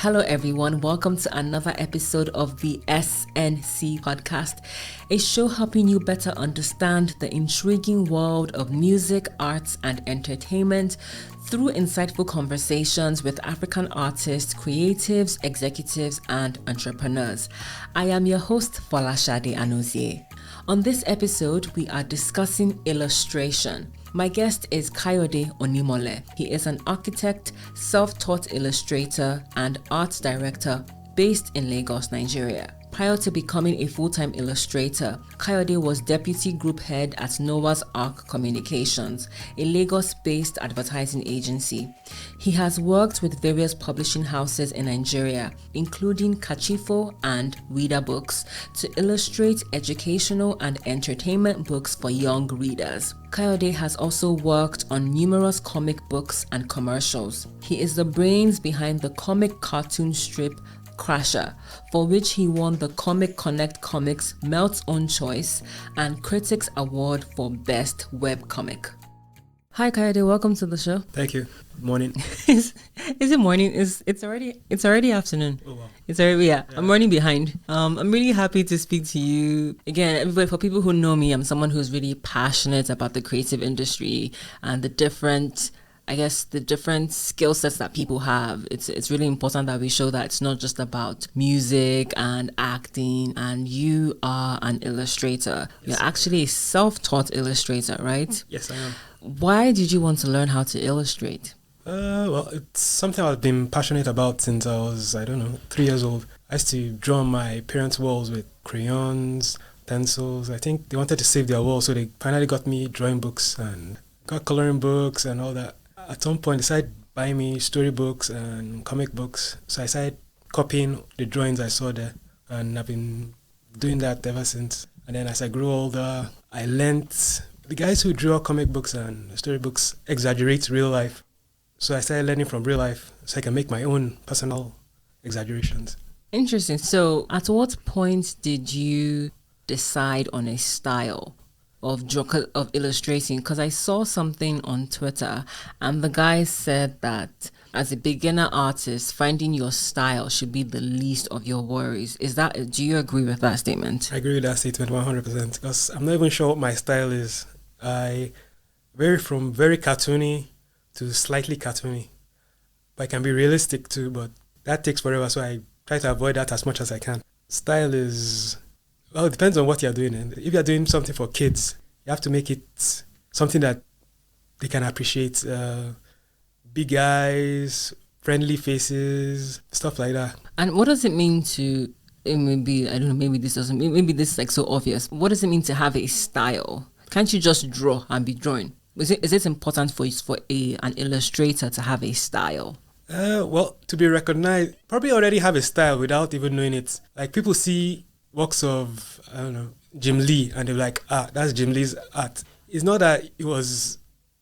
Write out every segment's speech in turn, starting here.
Hello everyone, welcome to another episode of the SNC podcast, a show helping you better understand the intriguing world of music, arts and entertainment through insightful conversations with African artists, creatives, executives and entrepreneurs. I am your host, Folashade Anozie. On this episode, we are discussing illustration. My guest is Kayode Onimole. He is an architect, self-taught illustrator, and art director based in Lagos, Nigeria. Prior to becoming a full-time illustrator, Kayode was deputy group head at Noah's Ark Communications, a Lagos-based advertising agency. He has worked with various publishing houses in Nigeria, including Kachifo and Ouida Books, to illustrate educational and entertainment books for young readers. Kayode has also worked on numerous comic books and commercials. He is the brains behind the comic cartoon strip Crasher, for which he won the Comic Connect Comics Melt's Own Choice and Critics Award for Best Webcomic. Hi Kayode, welcome to the show. Thank you. Good morning. Is it morning? It's already afternoon. Oh wow. It's already yeah. I'm running behind. I'm really happy to speak to you again. Everybody, for people who know me, I'm someone who's really passionate about the creative industry and the different skill sets that people have. It's really important that we show that it's not just about music and acting, and you are an illustrator. Yes. You're actually a self-taught illustrator, right? Yes, I am. Why did you want to learn how to illustrate? Well, it's something I've been passionate about since I was, 3 years old. I used to draw on my parents' walls with crayons, pencils. I think they wanted to save their walls, so they finally got me drawing books and got coloring books and all that. At some point, they decided buying me storybooks and comic books. So I started copying the drawings I saw there, and I've been doing that ever since. And then as I grew older, I learned the guys who draw comic books and storybooks exaggerate real life. So I started learning from real life so I can make my own personal exaggerations. Interesting. So at what point did you decide on a style of illustrating? Because I saw something on Twitter and the guy said that as a beginner artist, finding your style should be the least of your worries. Do you agree with that statement? I agree with that statement 100% because I'm not even sure what my style is. I vary from very cartoony to slightly cartoony. But I can be realistic too, but that takes forever, so I try to avoid that as much as I can. Style is, well, it depends on what you're doing. And if you're doing something for kids, you have to make it something that they can appreciate. Big eyes, friendly faces, stuff like that. And what does it mean to, maybe this is like so obvious. What does it mean to have a style? Can't you just draw and be drawing? Is it important for an illustrator to have a style? Well, to be recognized, probably already have a style without even knowing it. Like people see works of, Jim Lee, and they're like, that's Jim Lee's art. It's not that it was,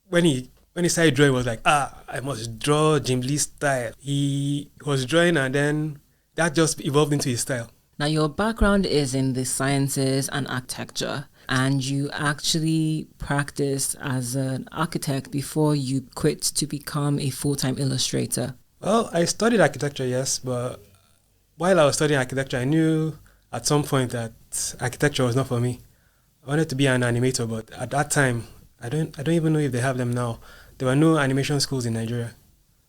when he started drawing, it was like, I must draw Jim Lee's style. He was drawing and then that just evolved into his style. Now your background is in the sciences and architecture, and you actually practiced as an architect before you quit to become a full-time illustrator. Well, I studied architecture, yes, but while I was studying architecture, I knew at some point that architecture was not for me. I wanted to be an animator, but at that time, I don't even know if they have them now. There were no animation schools in Nigeria.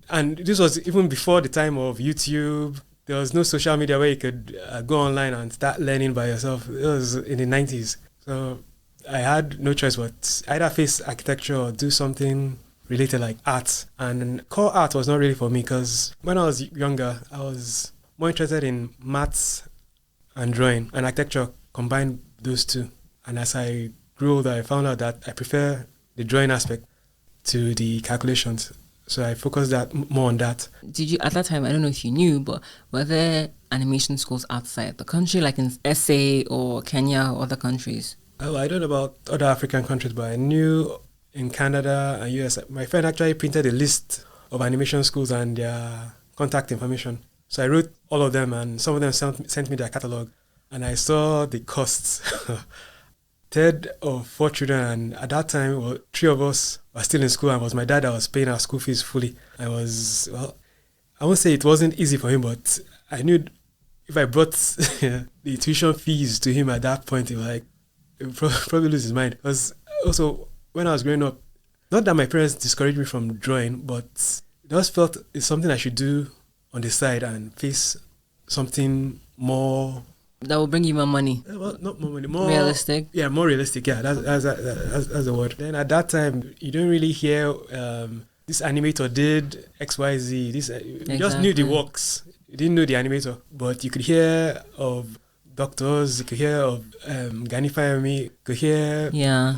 And this was even before the time of YouTube. There was no social media where you could go online and start learning by yourself. It was in the 90s. So I had no choice but either face architecture or do something related like art. And core art was not really for me because when I was younger, I was more interested in maths and drawing, and architecture combined those two. And as I grew older, I found out that I prefer the drawing aspect to the calculations. So I focused more on that. Did you, at that time, I don't know if you knew, but were there animation schools outside the country, like in SA or Kenya or other countries? Oh, I don't know about other African countries, but I knew in Canada and US, my friend actually printed a list of animation schools and their contact information. So I wrote all of them, and some of them sent me their catalog, and I saw the costs. Third of 4 children, and at that time, 3 of us were still in school, and it was my dad that was paying our school fees fully. I was I won't say it wasn't easy for him, but I knew if I brought the tuition fees to him at that point, he would probably lose his mind. Because also, when I was growing up, not that my parents discouraged me from drawing, but it just felt it's something I should do on the side and face something more... That will bring you more money. Well, not more money, more... Realistic? Yeah, more realistic, yeah, that's the word. Then at that time, you don't really hear... this animator did XYZ. You just knew the works. You didn't know the animator, but you could hear of doctors, you could hear of Gani Fayemi, you could hear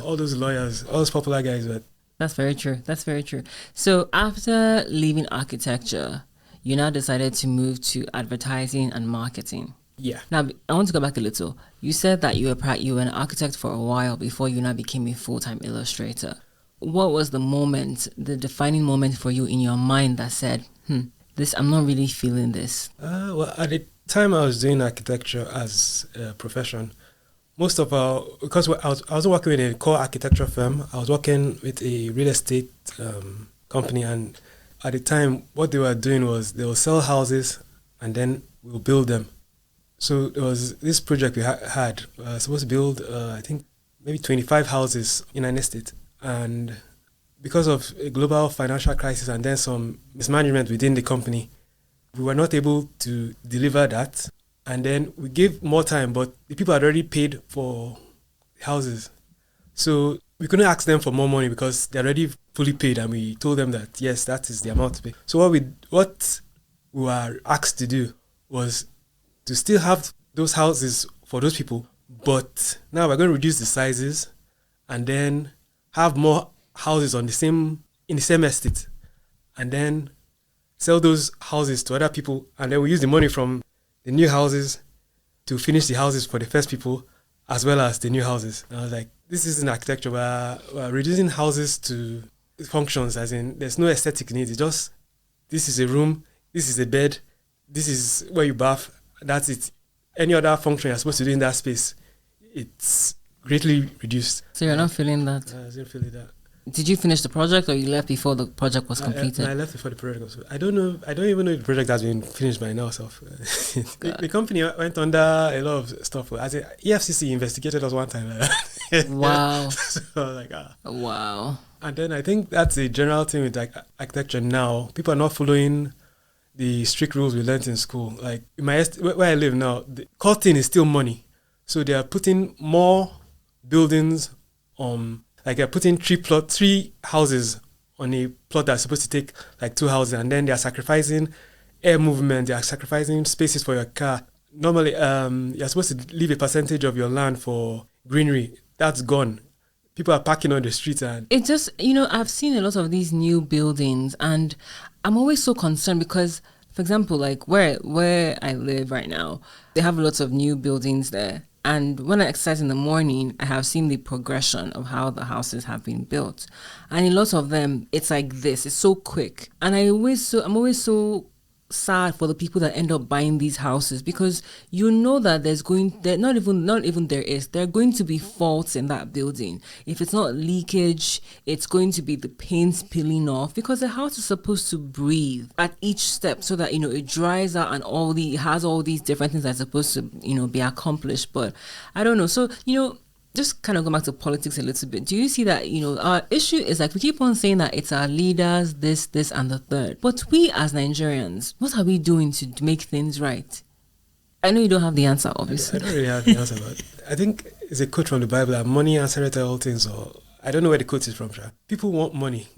all those lawyers, all those popular guys. But that's very true. That's very true. So after leaving architecture, you now decided to move to advertising and marketing. Yeah. Now, I want to go back a little. You said that you were an architect for a while before you now became a full-time illustrator. What was the moment, the defining moment for you in your mind that said, I'm not really feeling this? Well, at the time I was doing architecture as a profession, because I wasn't working with a core architecture firm, I was working with a real estate company, and at the time, what they were doing was they will sell houses and then we'll build them. So there was this project we had supposed to build, I think, maybe 25 houses in an estate. And because of a global financial crisis and then some mismanagement within the company, we were not able to deliver that. And then we gave more time, but the people had already paid for houses. So we couldn't ask them for more money because they're already fully paid, and we told them that, yes, that is the amount to pay. So what we were asked to do was to still have those houses for those people, but now we're going to reduce the sizes and then have more houses in the same estate, and then sell those houses to other people, and then we use the money from the new houses to finish the houses for the first people as well as the new houses. And I was like, this isn't architecture. We're reducing houses to functions, as in there's no aesthetic need. It's just, this is a room, this is a bed, this is where you bath, that's it. Any other function you're supposed to do in that space, it's greatly reduced. So you're not feeling that? I didn't feel that. Did you finish the project, or you left before the project was completed? I left before the project was. I don't even know if the project has been finished by now. So the company went under a lot of stuff. I said EFCC investigated us one time. Wow. So I was like, Wow. And then I think that's a general thing with architecture now. People are not following the strict rules we learned in school. Like where I live now, the core thing is still money. So they are putting more buildings on, like they're putting three houses on a plot that's supposed to take like 2 houses, and then they're sacrificing air movement, they're sacrificing spaces for your car. Normally, you're supposed to leave a percentage of your land for greenery. That's gone. People are parking on the streets, and it just, I've seen a lot of these new buildings, and I'm always so concerned because, for example, like where I live right now, they have lots of new buildings there. And when I exercise in the morning, I have seen the progression of how the houses have been built. And in lots of them, it's like this. It's so quick. And I'm always so sad for the people that end up buying these houses, because that there are going to be faults in that building. If it's not leakage, it's going to be the paint peeling off, because the house is supposed to breathe at each step so that it dries out and it has all these different things that's supposed to be accomplished. But I don't know. So just kind of go back to politics a little bit. Do you see that, our issue is like we keep on saying that it's our leaders, this, and the third. But we as Nigerians, what are we doing to make things right? I know you don't have the answer, obviously. I don't really have the answer, but I think it's a quote from the Bible that money answereth all things. Or I don't know where the quote is from. People want money.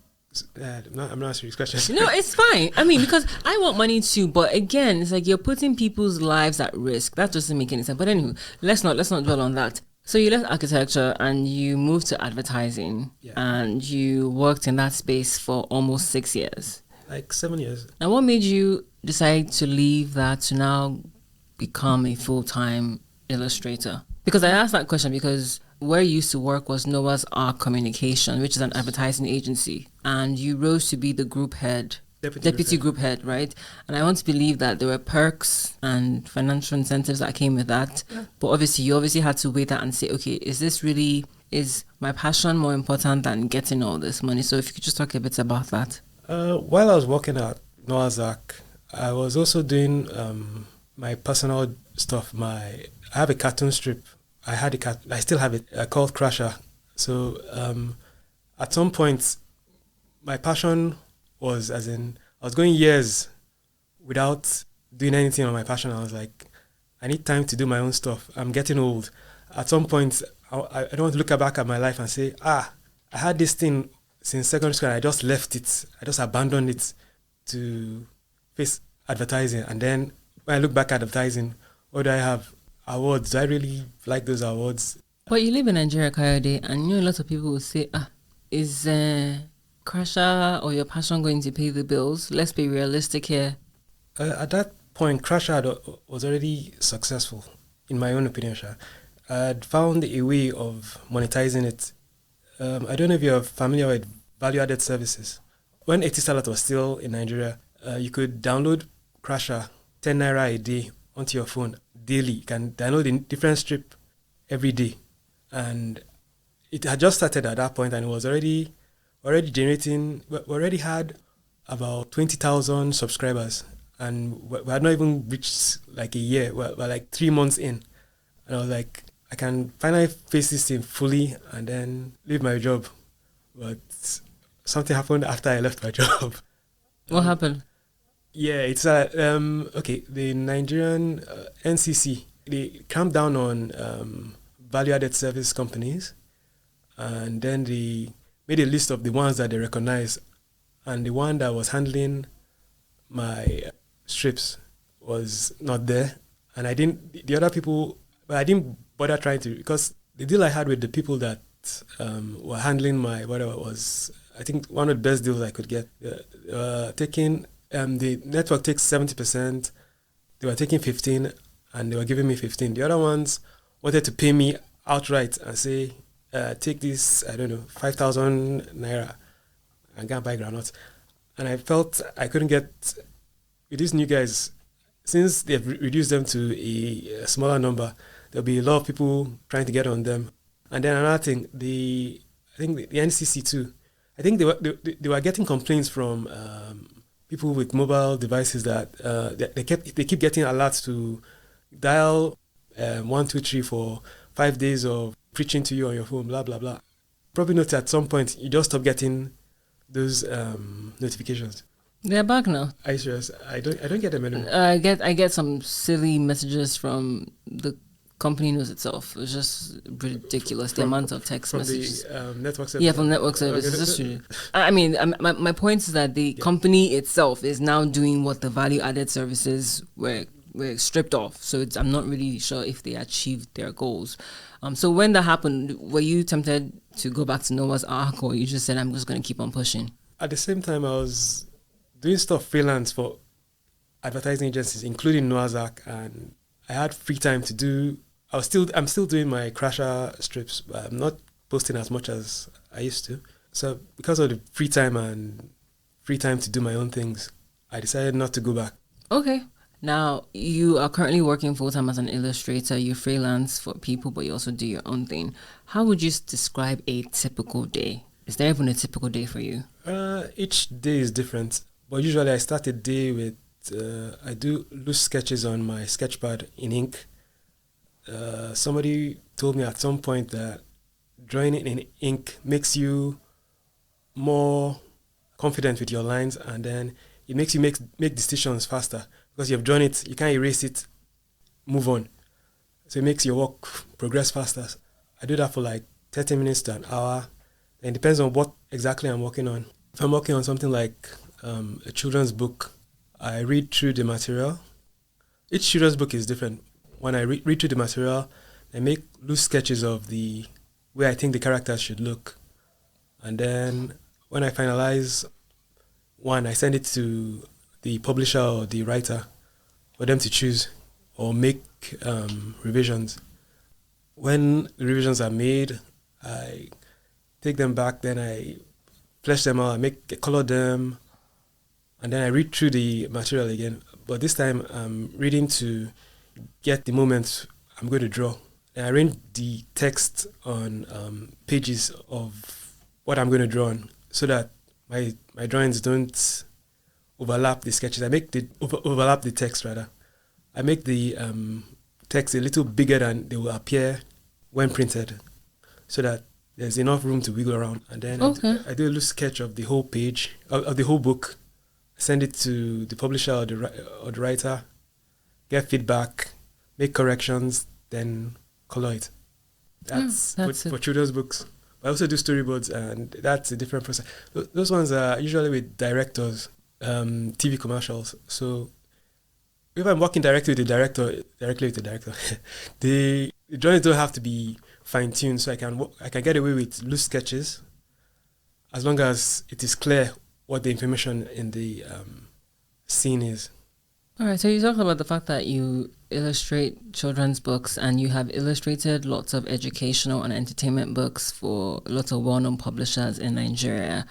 I'm not answering this question. No, it's fine. I mean, because I want money too, but again, it's like you're putting people's lives at risk. That doesn't make any sense. But anyway, let's not dwell on that. So you left architecture and you moved to advertising, and you worked in that space for almost 6 years. Like 7 years. Now, what made you decide to leave that to now become a full-time illustrator? Because I asked that question because where you used to work was Noah's Ark Communication, which is an advertising agency, and you rose to be the group head. Deputy group head, right? And I want to believe that there were perks and financial incentives that came with that. Yeah. But obviously, you had to weigh that and say, okay, is my passion more important than getting all this money? So if you could just talk a bit about that. While I was working at Noah's Ark, I was also doing my personal stuff. I have a cartoon strip. I still have it called Crusher. So at some point, my passion was as in I was going years without doing anything on my passion. I was like, I need time to do my own stuff. I'm getting old. At some point, I don't want to look back at my life and say, I had this thing since secondary school and I just left it. I just abandoned it to face advertising. And then when I look back at advertising, what do I have? Awards. Do I really like those awards? But you live in Nigeria, Kayode, and a lot of people will say, is Crusher or your passion going to pay the bills? Let's be realistic here. At that point, Crusher was already successful, in my own opinion. I had found a way of monetizing it. I don't know if you're familiar with value-added services. When Etisalat was still in Nigeria, you could download Crusher 10 naira a day onto your phone daily. You can download a different strip every day. And it had just started at that point and it was already generating, we already had about 20,000 subscribers. And we had not even reached like a year. We're like 3 months in. And I was like, I can finally face this thing fully and then leave my job. But something happened after I left my job. What happened? Yeah, it's okay. The Nigerian NCC, they clamped down on value-added service companies, and then they made a list of the ones that they recognize, and the one that was handling my strips was not there, and I didn't. The other people, but I didn't bother trying to because the deal I had with the people that were handling my whatever was, I think one of the best deals I could get. Taking the network takes 70%. They were taking 15, and they were giving me 15. The other ones wanted to pay me outright and say, take this, I don't know, 5,000 naira and go and buy groundnuts. And I felt I couldn't get with these new guys, since they've reduced them to a smaller number, there'll be a lot of people trying to get on them. And then another thing, I think the NCC too, I think they were getting complaints from people with mobile devices that they keep getting alerts to dial 123 for 5 days of preaching to you on your phone, blah blah blah. Probably notice at some point you just stop getting those notifications. They're back now. Are you serious? I don't get them anymore. I get some silly messages from the company news itself. It's just ridiculous, the amount of text messages. From the network service? Yeah, from network services. Okay. I mean, my point is that the company itself is now doing what the value-added services were stripped off. So I'm not really sure if they achieved their goals. So when that happened, were you tempted to go back to Noah's Ark, or you just said, I'm just going to keep on pushing? At the same time, I was doing stuff freelance for advertising agencies, including Noah's Ark, and I had free time to do. I'm still doing my Crusher strips, but I'm not posting as much as I used to. So because of the free time to do my own things, I decided not to go back. Okay. Now, you are currently working full-time as an illustrator. You freelance for people, but you also do your own thing. How would you describe a typical day? Is there even a typical day for you? Each day is different, but usually I start a day with, I do loose sketches on my sketchpad in ink. Somebody told me at some point that drawing it in ink makes you more confident with your lines, and then it makes you make decisions faster because you've drawn it, you can't erase it, move on. So it makes your work progress faster. I do that for like 30 minutes to an hour, and it depends on what exactly I'm working on. If I'm working on something like a children's book, I read through the material. Each children's book is different. When I read through the material, I make loose sketches of the way I think the characters should look. And then when I finalize one, I send it to the publisher or the writer for them to choose or make revisions. When the revisions are made, I take them back, then I flesh them out, I color them, and then I read through the material again. But this time I'm reading to get the moment I'm going to draw. And I arrange the text on pages of what I'm going to draw on so that my drawings don't overlap the sketches. I make the overlap the text rather. I make the text a little bigger than they will appear when printed, so that there's enough room to wiggle around. And then I do a little sketch of the whole page, of the whole book, send it to the publisher or the writer, get feedback, make corrections, then color it. That's for children's books. I also do storyboards, and that's a different process. Those ones are usually with directors, TV commercials. So if I'm working directly with the director, the drawings don't have to be fine-tuned, so I can get away with loose sketches as long as it is clear what the information in the scene is. All right, so you talked about the fact that you illustrate children's books, and you have illustrated lots of educational and entertainment books for lots of well-known publishers in Nigeria.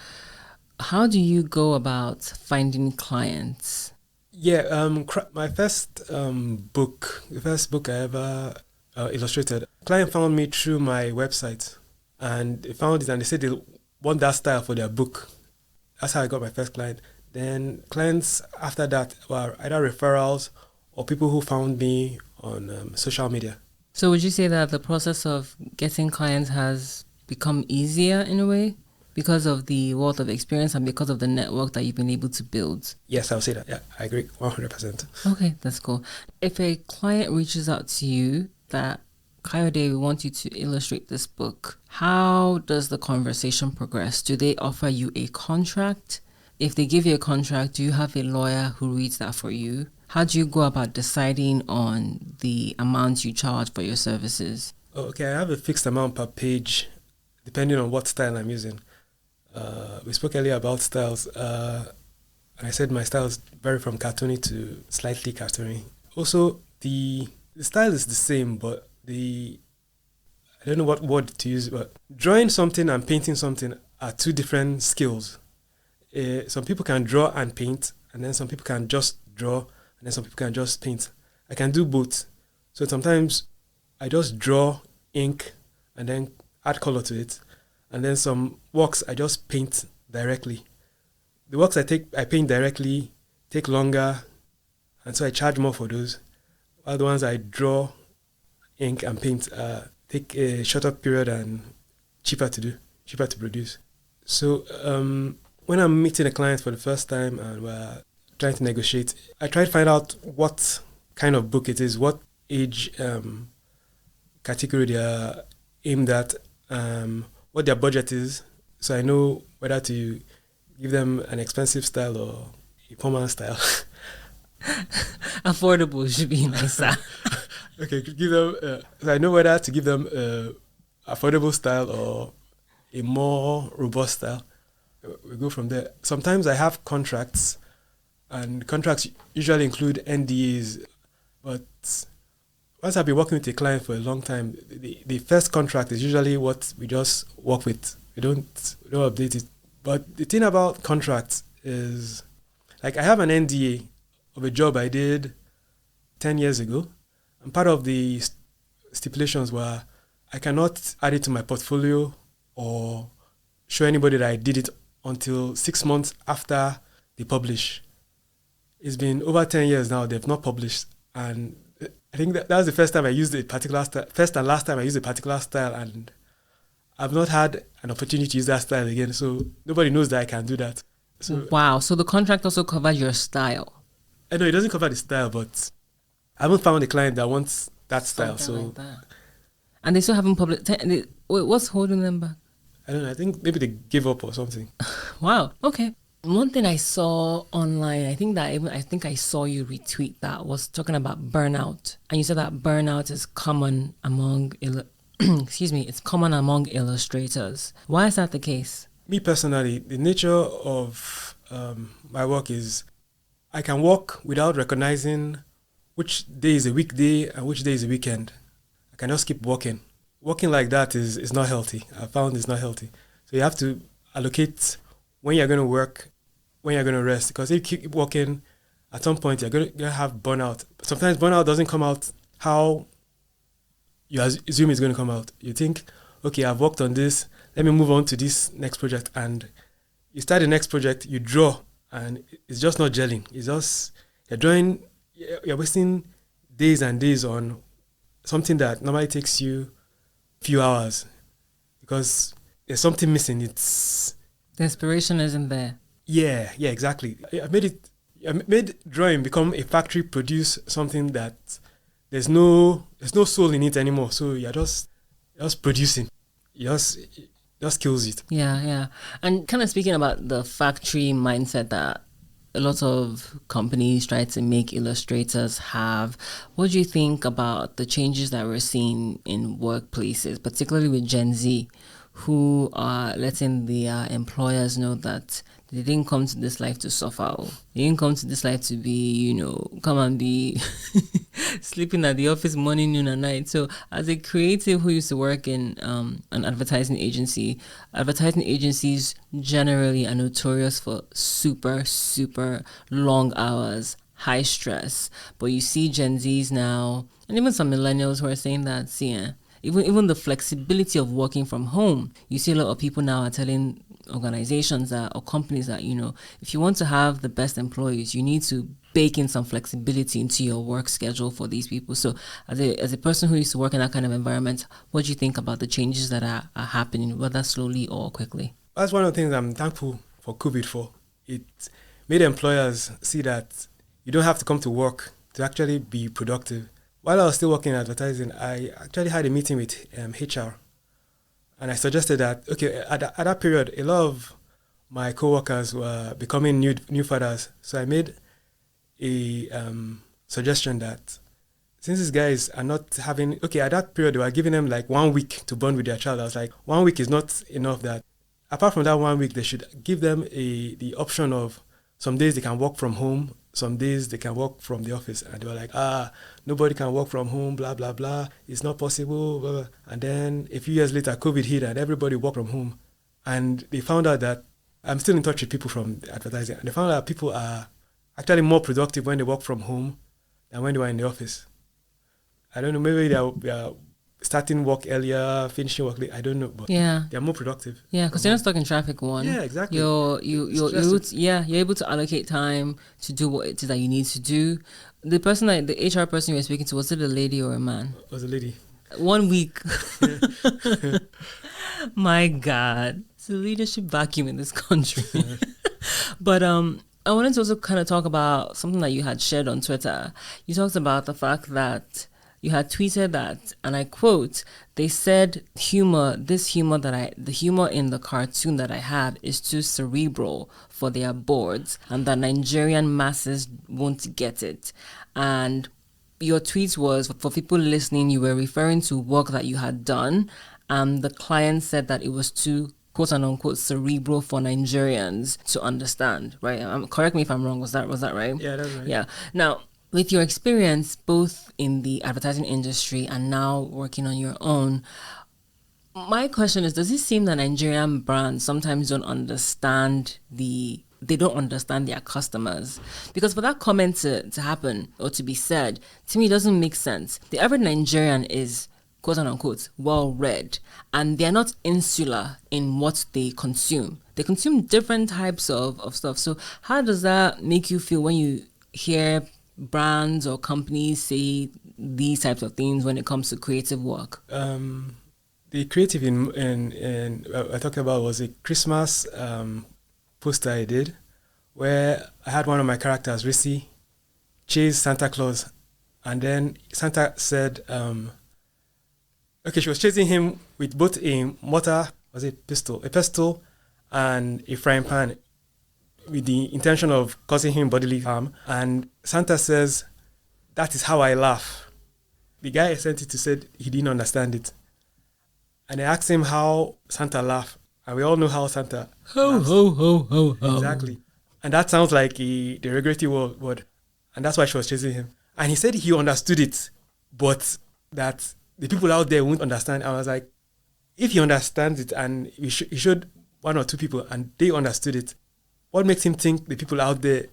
How do you go about finding clients? Yeah, my first book, the first book I ever illustrated, client found me through my website, and they found it and they said they want that style for their book. That's how I got my first client. Then clients after that were either referrals or people who found me on social media. So would you say that the process of getting clients has become easier in a way because of the wealth of experience and because of the network that you've been able to build? Yes, I would say that. Yeah, I agree 100%. Okay, that's cool. If a client reaches out to you that, Kayode, we want you to illustrate this book, how does the conversation progress? Do they offer you a contract? If they give you a contract, do you have a lawyer who reads that for you? How do you go about deciding on the amount you charge for your services? Okay, I have a fixed amount per page depending on what style I'm using. We spoke earlier about styles. And I said my styles vary from cartoony to slightly cartoony. Also, the style is the same, but I don't know what word to use, but drawing something and painting something are two different skills. Some people can draw and paint, and then some people can just draw, and then some people can just paint. I can do both. So sometimes I just draw ink and then add color to it. And then some works I just paint directly. The works I paint directly take longer, and so I charge more for those. While the ones I draw, ink and paint take a shorter period and cheaper to produce. So when I'm meeting a client for the first time and we're trying to negotiate, I try to find out what kind of book it is, what age category they are aimed at, what their budget is, so I know whether to give them an expensive style or a permanent style. Affordable should be nicer. Okay, give them. So I know whether to give them affordable style or a more robust style. We go from there. Sometimes I have contracts, and contracts usually include NDAs. But once I've been working with a client for a long time, the first contract is usually what we just work with. We don't update it. But the thing about contracts is, like, I have an NDA of a job I did 10 years ago, and part of the stipulations were I cannot add it to my portfolio or show anybody that I did it until 6 months after they publish. It's been over 10 years now, they've not published, and I think that was the first time I used a particular style, first and last time I used a particular style, and I've not had an opportunity to use that style again, so nobody knows that I can do that. So, wow, so the contract also covers your style? I know it doesn't cover the style, but I haven't found a client that wants that style. Something so like that. And they still haven't published. Wait, what's holding them back? I don't know, I think maybe they give up or something. Wow, okay. One thing I saw online, I think I saw you retweet that, was talking about burnout. And you said that burnout is common among it's common among illustrators. Why is that the case? Me personally, the nature of my work is I can work without recognizing which day is a weekday and which day is a weekend. I can just keep working. Working like that is not healthy. I found it's not healthy. So you have to allocate when you're going to work, when you're going to rest. Because if you keep working, at some point you're going to have burnout. But sometimes burnout doesn't come out how you assume it's going to come out. You think, okay, I've worked on this, let me move on to this next project. And you start the next project, you draw, and it's just not gelling. It's just you're wasting days and days on something that normally takes you a few hours because there's something missing. It's The inspiration isn't there. yeah, exactly. I made drawing become a factory produce something that there's no soul in it anymore. So you're just producing. It just kills it. Yeah. And kind of speaking about the factory mindset that a lot of companies try to make illustrators have, what do you think about the changes that we're seeing in workplaces, particularly with Gen Z, who are letting their employers know that they didn't come to this life to suffer. They didn't come to this life to be, come and be sleeping at the office morning, noon, and night. So as a creative who used to work in an advertising agencies generally are notorious for super, super long hours, high stress. But you see Gen Zs now, and even some millennials who are saying that, even the flexibility of working from home. You see a lot of people now are telling organizations or companies that, if you want to have the best employees, you need to bake in some flexibility into your work schedule for these people. So as a person who used to work in that kind of environment, what do you think about the changes that are happening, whether slowly or quickly? That's one of the things I'm thankful for COVID for. It made employers see that you don't have to come to work to actually be productive. While I was still working in advertising, I actually had a meeting with HR. And I suggested that, okay, at that period, a lot of my coworkers were becoming new fathers. So I made a suggestion that since these guys are not having, okay, at that period, they were giving them like 1 week to bond with their child. I was like, 1 week is not enough. That apart from that 1 week, they should give them the option of some days they can work from home, some days they can work from the office. And they were like, nobody can work from home, blah, blah, blah. It's not possible. Blah, blah. And then a few years later, COVID hit and everybody worked from home. And they found out that I'm still in touch with people from advertising. And they found out people are actually more productive when they work from home than when they were in the office. I don't know, maybe they are starting work earlier, finishing work late. I don't know, but they're more productive. Yeah, because you're not stuck in traffic. Yeah, exactly. You're able to allocate time to do what it is that you need to do. The HR person you were speaking to, was it a lady or a man? It was a lady. 1 week. My God, it's a leadership vacuum in this country. But I wanted to also kind of talk about something that you had shared on Twitter. You talked about the fact that you had tweeted that, and I quote, they said the humor in the cartoon that I had is too cerebral for their boards and that Nigerian masses won't get it. And your tweet was, for people listening, you were referring to work that you had done, and the client said that it was too quote unquote cerebral for Nigerians to understand, right? Correct me if I'm wrong. Was that right? Yeah, that's right. Yeah. Now, with your experience both in the advertising industry and now working on your own, my question is, does it seem that Nigerian brands sometimes don't understand their customers? Because for that comment to happen or to be said, to me, it doesn't make sense. The average Nigerian is quote unquote well-read, and they're not insular in what they consume. They consume different types of stuff. So how does that make you feel when you hear brands or companies say these types of things when it comes to creative work? The creative in I talked about was a Christmas poster I did where I had one of my characters, Rissy, chase Santa Claus, and then Santa said, she was chasing him with both a mortar, a pestle, and a frying pan, with the intention of causing him bodily harm. And Santa says, "That is how I laugh." The guy sent it to said he didn't understand it. And I asked him how Santa laughed. And we all know how Santa laughs. Ho, ho, ho, ho. Exactly. And that sounds like the derogatory word. And that's why she was chasing him. And he said he understood it, but that the people out there won't understand. I was like, if he understands it and he showed one or two people and they understood it, what makes him think the people out there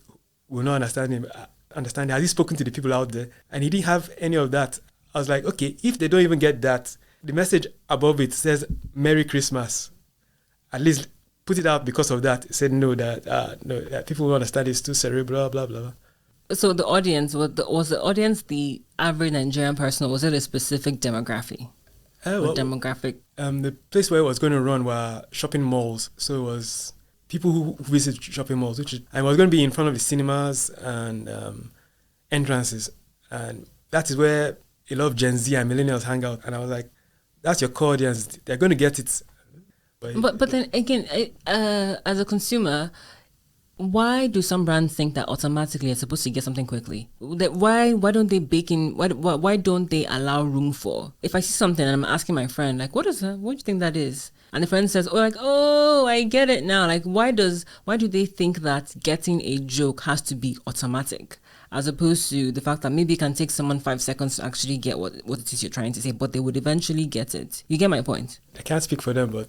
will not understand him? Has he spoken to the people out there? And he didn't have any of that. I was like, okay, if they don't even get that, the message above it says Merry Christmas. At least put it out because of that. Said no, that people will understand it's too cerebral, blah blah blah. So the audience was the audience the average Nigerian person, or was it a specific demographic? Demographic. The place where it was going to run were shopping malls, so it was people who visit shopping malls, I was going to be in front of the cinemas and entrances, and that is where a lot of Gen Z and millennials hang out. And I was like, that's your core audience. They're going to get it. But then again, as a consumer, why do some brands think that automatically you're supposed to get something quickly? Why don't they bake in? Why don't they allow room for? If I see something and I'm asking my friend, like, what is that? What do you think that is? And the friend says, oh, I get it now. Like, why do they think that getting a joke has to be automatic, as opposed to the fact that maybe it can take someone 5 seconds to actually get what it is you're trying to say, but they would eventually get it. You get my point? I can't speak for them, but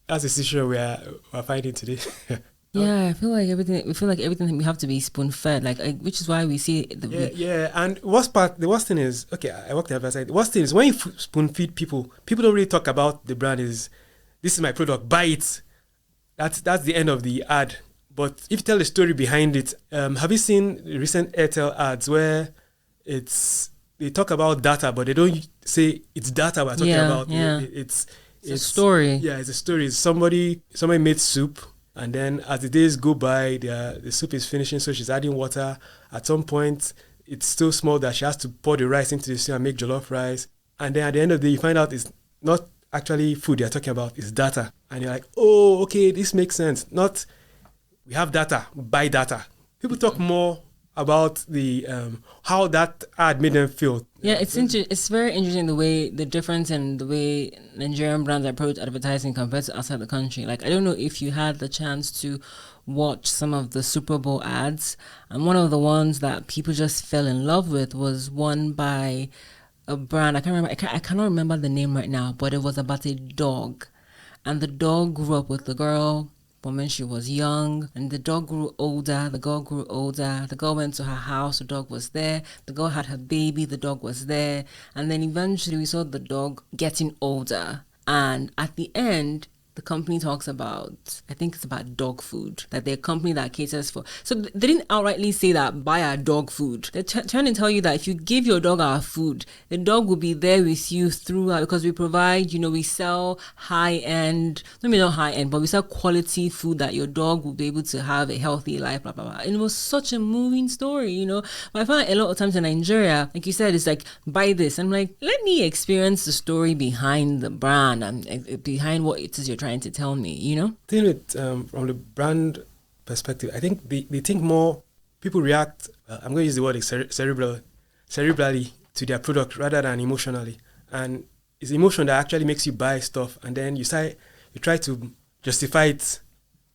that's a situation we're fighting today. Yeah, I feel like everything we have to be spoon fed, which is why we see And the worst thing is, okay, I worked at advertising. The worst thing is when you spoon feed people don't really talk about the brand. Is this is my product, buy it. That's the end of the ad. But if you tell the story behind it, have you seen recent Airtel ads where they talk about data, but they don't say it's data we're talking about. Yeah. It's a story. Yeah, it's a story. Somebody made soup. And then as the days go by, the soup is finishing, so she's adding water. At some point, it's still small that she has to pour the rice into the soup and make jollof rice. And then at the end of the day, you find out it's not actually food they're talking about, it's data. And you're like, oh, okay, this makes sense. Not, we have data, buy data. People talk more about the how that ad made them feel. Yeah, it's very interesting the difference in the way Nigerian brands approach advertising compared to outside the country. Like, I don't know if you had the chance to watch some of the Super Bowl ads, and one of the ones that people just fell in love with was one by a brand. I cannot remember the name right now, but it was about a dog, and the dog grew up with the girl when she was young, and the dog grew older, the girl grew older, the girl went to her house, the dog was there, the girl had her baby, the dog was there, and then eventually we saw the dog getting older, and at the end, the company talks about, I think it's about dog food, that they're a company that caters for. So they didn't outrightly say that buy our dog food. They're trying to tell you that if you give your dog our food, the dog will be there with you throughout, because we provide, we sell high-end, maybe not high-end, but we sell quality food that your dog will be able to have a healthy life, blah, blah, blah. And it was such a moving story, But I find a lot of times in Nigeria, like you said, it's like, buy this. I'm like, let me experience the story behind the brand and behind what it is you're trying to tell me, I think from the brand perspective, I think they think more, people react, I'm going to use the word cerebrally to their product rather than emotionally. And it's emotion that actually makes you buy stuff, and then you try to justify it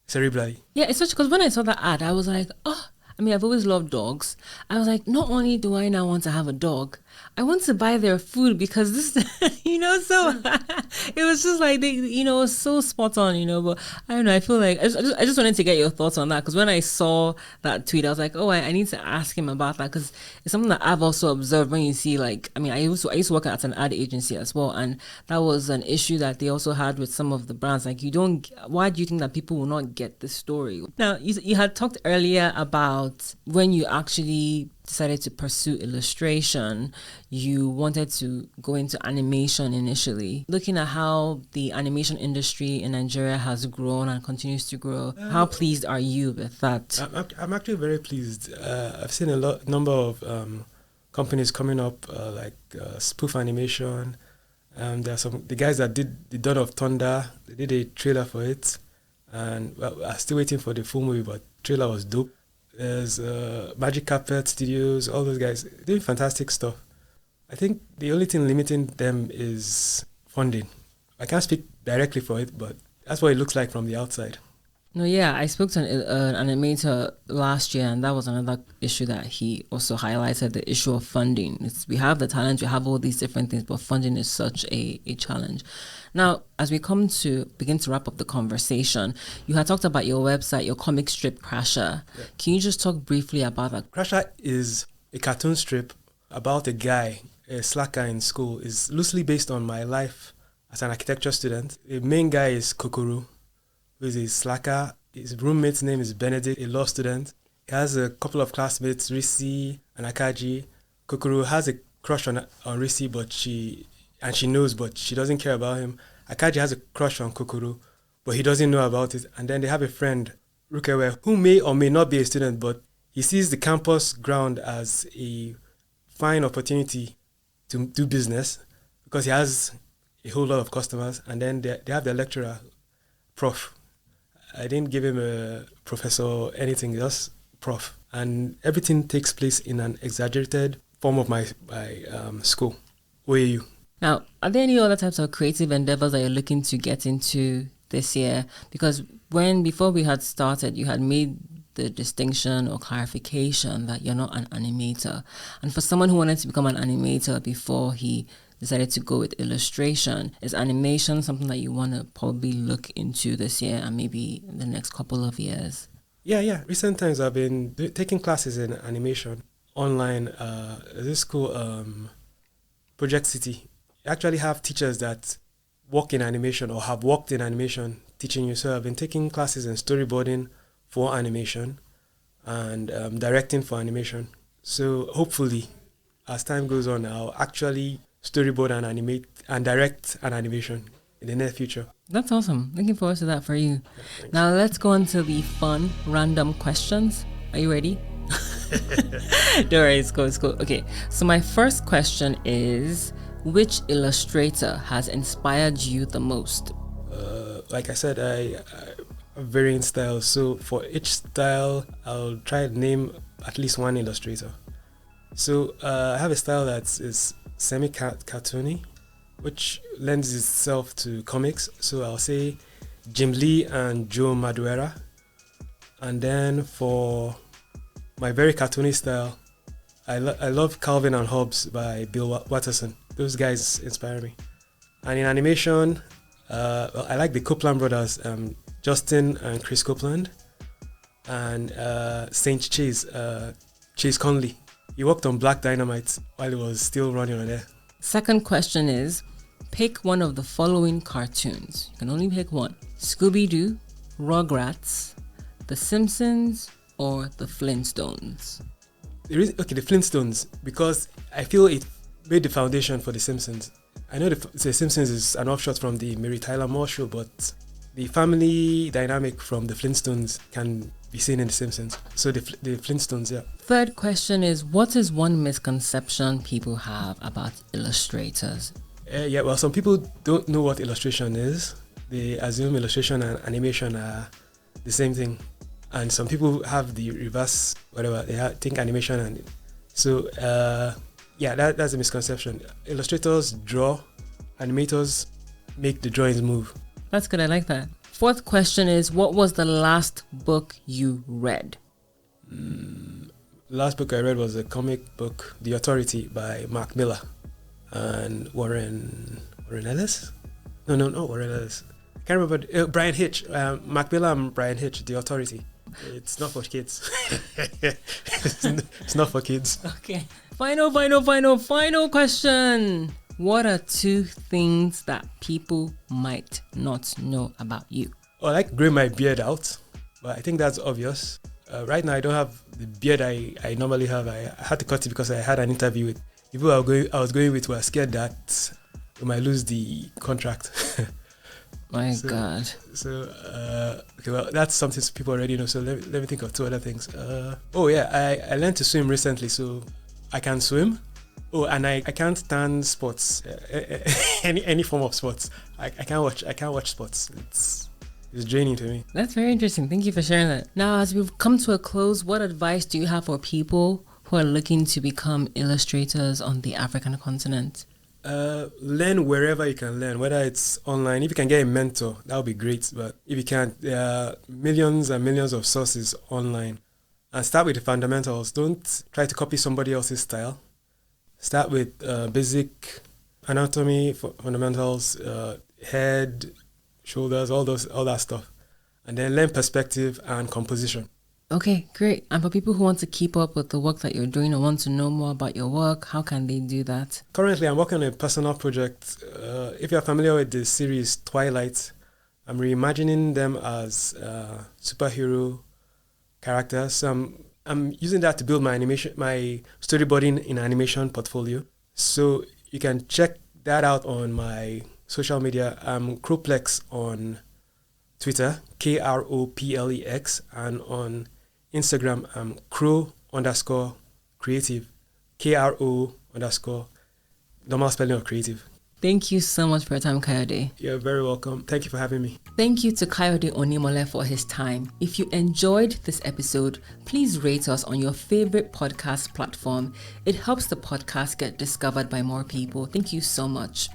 cerebrally. Yeah, it's such, because when I saw that ad, I was like, I've always loved dogs. I was like, not only do I now want to have a dog, I want to buy their food, because this, so it was just like, it was so spot on, but I don't know, I feel like, I just wanted to get your thoughts on that, because when I saw that tweet, I was like, I need to ask him about that, because it's something that I've also observed when you see, like, I used to work at an ad agency as well, and that was an issue that they also had with some of the brands, like, why do you think that people will not get this story? Now, you had talked earlier about when you actually decided to pursue illustration, you wanted to go into animation initially. Looking at how the animation industry in Nigeria has grown and continues to grow, how pleased are you with that? I'm actually very pleased. I've seen a number of companies coming up, like spoof animation. There are the guys that did the Dawn of Thunder. They did a trailer for it, and I'm still waiting for the full movie, but trailer was dope. There's Magic Carpet Studios, all those guys doing fantastic stuff. I think the only thing limiting them is funding. I can't speak directly for it, but that's what it looks like from the outside. No, yeah, I spoke to an animator last year, and that was another issue that he also highlighted, the issue of funding. We have the talent, we have all these different things, but funding is such a challenge. Now, as we come to begin to wrap up the conversation, you had talked about your website, your comic strip Crasher. Yeah. Can you just talk briefly about that? Crasher is a cartoon strip about a guy, a slacker in school. It's loosely based on my life as an architecture student. The main guy is Kokoro, who is a slacker. His roommate's name is Benedict, a law student. He has a couple of classmates, Risi and Akaji. Kokoro has a crush on Risi, but she knows, but she doesn't care about him. Akaji has a crush on Kokoro, but he doesn't know about it. And then they have a friend, Rukewe, who may or may not be a student, but he sees the campus ground as a fine opportunity to do business because he has a whole lot of customers. And then they have their lecturer, Prof. I didn't give him a professor or anything, just Prof. And everything takes place in an exaggerated form of my school. Where are you? Now, are there any other types of creative endeavors that you're looking to get into this year? Because before we had started, you had made the distinction or clarification that you're not an animator. And for someone who wanted to become an animator before he decided to go with illustration, is animation something that you want to probably look into this year and maybe in the next couple of years? Yeah. Recent times I've been taking classes in animation online. This school, Project City, you actually have teachers that work in animation or have worked in animation teaching you. So I've been taking classes in storyboarding for animation and directing for animation. So hopefully, as time goes on, I'll actually storyboard and animate and direct an animation in the near future. That's awesome. Looking forward to that for you. Yeah, now let's go on to the fun, random questions. Are you ready? Don't worry, it's cool. Okay, so my first question is, which illustrator has inspired you the most? Like I said, I varying styles. So for each style, I'll try to name at least one illustrator. So I have a style that is semi-cartoony, which lends itself to comics. So I'll say Jim Lee and Joe Madureira. And then for my very cartoony style, I love Calvin and Hobbes by Bill Watterson. Those guys inspire me. And in animation, I like the Copeland brothers, Justin and Chris Copeland, and Saint Chase Conley. He worked on Black Dynamite while he was still running on there. Second question is, pick one of the following cartoons. You can only pick one. Scooby-Doo, Rugrats, The Simpsons, or The Flintstones. The Flintstones, because I feel it made the foundation for The Simpsons. I know The Simpsons is an offshoot from the Mary Tyler Moore show, but the family dynamic from The Flintstones can be seen in The Simpsons. So the Flintstones, yeah. Third question is, what is one misconception people have about illustrators? Well, some people don't know what illustration is. They assume illustration and animation are the same thing. And some people have the reverse, whatever, they think animation and... So, that's a misconception. Illustrators draw, animators make the drawings move. That's good, I like that. Fourth question is, what was the last book you read? The last book I read was a comic book, The Authority by Mark Miller and Warren Ellis? No, not Warren Ellis. I can't remember. Brian Hitch. Mark Miller and Brian Hitch, The Authority. It's not for kids. It's not for kids. Okay. Final question. What are two things that people might not know about you? I like growing my beard out, but I think that's obvious. Right now, I don't have the beard I normally have. I had to cut it because I had an interview with people I was going with were scared that we might lose the contract. God. So, that's something people already know. So let me think of two other things. I learned to swim recently, so I can swim. Oh, and I can't stand sports. Any form of sports. I can't watch sports. It's draining to me. That's very interesting. Thank you for sharing that. Now, as we've come to a close, what advice do you have for people who are looking to become illustrators on the African continent? Learn wherever you can learn, whether it's online. If you can get a mentor, that would be great. But if you can't, there are millions and millions of sources online. And start with the fundamentals. Don't try to copy somebody else's style. Start with basic anatomy, fundamentals, head, shoulders, all that stuff. And then learn perspective and composition. Okay, great. And for people who want to keep up with the work that you're doing or want to know more about your work, how can they do that? Currently, I'm working on a personal project. If you're familiar with the series Twilight, I'm reimagining them as superhero characters. I'm using that to build my storyboarding in animation portfolio. So you can check that out on my social media. I'm Kroplex on Twitter, KROPLEX, and on Instagram, I'm Kro_creative, KRO_ normal spelling of creative. Thank you so much for your time, Kayode. You're very welcome. Thank you for having me. Thank you to Kayode Onimole for his time. If you enjoyed this episode, please rate us on your favorite podcast platform. It helps the podcast get discovered by more people. Thank you so much.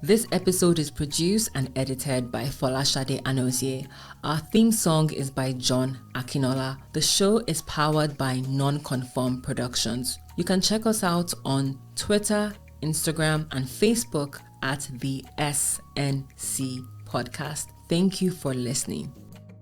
This episode is produced and edited by Folashade Anozie. Our theme song is by John Akinola. The show is powered by Non-Conform Productions. You can check us out on Twitter, Instagram, and Facebook at the SNC Podcast. Thank you for listening.